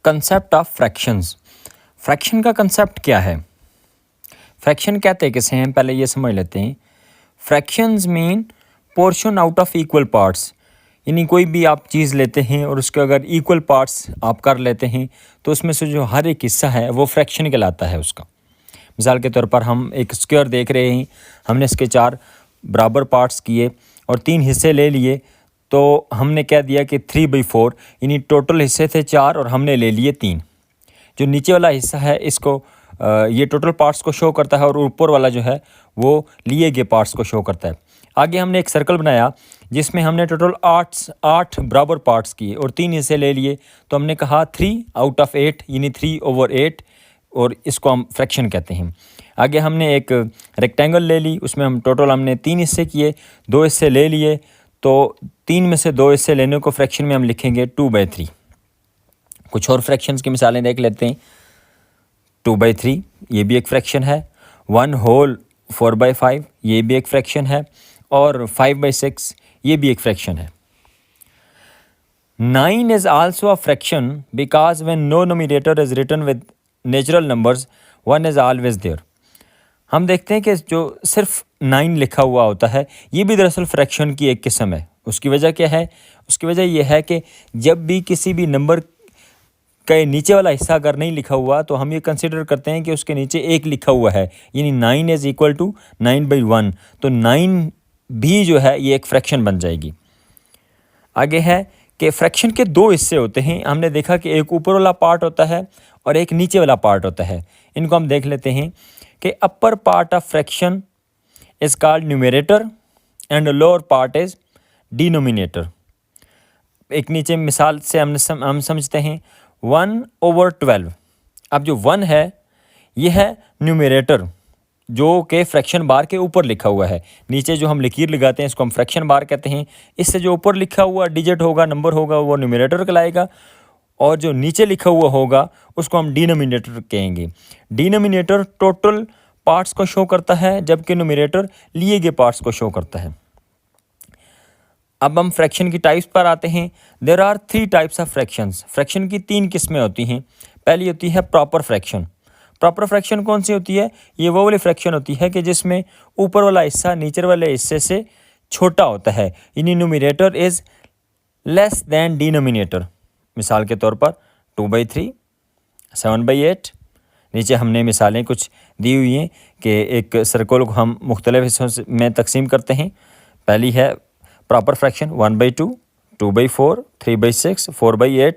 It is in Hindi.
Concept of fractions. फ्रैक्शन का कंसेप्ट क्या है? फ्रैक्शन कहते किसे हैं, पहले ये समझ लेते हैं। Fractions mean portion out of equal parts, यानी कोई भी आप चीज़ लेते हैं और उसके अगर इक्वल पार्ट्स आप कर लेते हैं तो उसमें से जो हर एक हिस्सा है वो फ्रैक्शन कहलाता है उसका। मिसाल के तौर पर हम एक स्क्वायर देख रहे हैं, हमने इसके 4 बराबर पार्ट्स किए और 3 हिस्से ले लिए, तो हमने क्या दिया कि 3/4, यानी टोटल हिस्से थे 4 और हमने ले लिए 3। जो नीचे वाला हिस्सा है इसको ये टोटल पार्ट्स को शो करता है और ऊपर वाला जो है वो लिए गए पार्ट्स को शो करता है। आगे हमने एक सर्कल बनाया जिसमें हमने टोटल 8 बराबर पार्ट्स किए और 3 हिस्से ले लिए, तो हमने कहा 3/8 यानी 3/8, और इसको हम फ्रैक्शन कहते हैं। आगे हमने एक रेक्टेंगल ले ली, उसमें हमने 3 हिस्से किए, 2 हिस्से ले लिए, तो 3 में से 2 हिस्से लेने को फ्रैक्शन में हम लिखेंगे 2/3। कुछ और फ्रैक्शंस की मिसालें देख लेते हैं। 2/3 ये भी एक फ्रैक्शन है, 1/4/5 ये भी एक फ्रैक्शन है, और 5/6 ये भी एक फ्रैक्शन है। 9 is also a fraction because when no numerator is written with natural numbers, 1 is always there। हम देखते हैं कि जो सिर्फ 9 लिखा हुआ होता है ये भी दरअसल फ्रैक्शन की एक किस्म है। उसकी वजह क्या है? उसकी वजह यह है कि जब भी किसी भी नंबर का नीचे वाला हिस्सा अगर नहीं लिखा हुआ तो हम ये कंसिडर करते हैं कि उसके नीचे 1 लिखा हुआ है, यानी 9 इज़ इक्वल टू 9/1, तो 9 भी जो है ये एक फ्रैक्शन बन जाएगी। आगे है कि फ्रैक्शन के 2 हिस्से होते हैं। हमने देखा कि एक ऊपर वाला पार्ट होता है और एक नीचे वाला पार्ट होता है। इनको हम देख लेते हैं कि upper part of fraction is called numerator and lower part is denominator. एक नीचे मिसाल से हम समझते हैं 1/12। अब जो 1 है ये है न्यूमरेटर, जो कि फ्रैक्शन बार के ऊपर लिखा हुआ है। नीचे जो हम लकीर लगाते हैं इसको हम फ्रैक्शन बार कहते हैं। इससे जो ऊपर लिखा हुआ डिजिट होगा, नंबर होगा, वो न्यूमरेटर कहलाएगा, और जो नीचे लिखा हुआ होगा उसको हम डिनोमिनेटर कहेंगे। डिनोमिनेटर टोटल पार्ट्स को शो करता है, जबकि न्यूमरेटर लिए गए पार्ट्स को शो करता है। अब हम फ्रैक्शन की टाइप्स पर आते हैं। There are 3 types of fractions. Fraction की 3 किस्में होती हैं। पहली होती है प्रॉपर फ्रैक्शन। प्रॉपर फ्रैक्शन कौन सी होती है? ये वो वाली फ्रैक्शन होती है कि जिसमें ऊपर वाला हिस्सा नीचे वाले हिस्से से छोटा होता है, यानी numerator is less than denominator. मिसाल के तौर पर 2/3, 7/8। नीचे हमने मिसालें कुछ दी हुई हैं कि एक सर्कल को हम मुख्तलिफ हिस्सों में तकसीम करते हैं। पहली है प्रॉपर फ्रैक्शन 1/2, 2/4, 3/6, 4/8,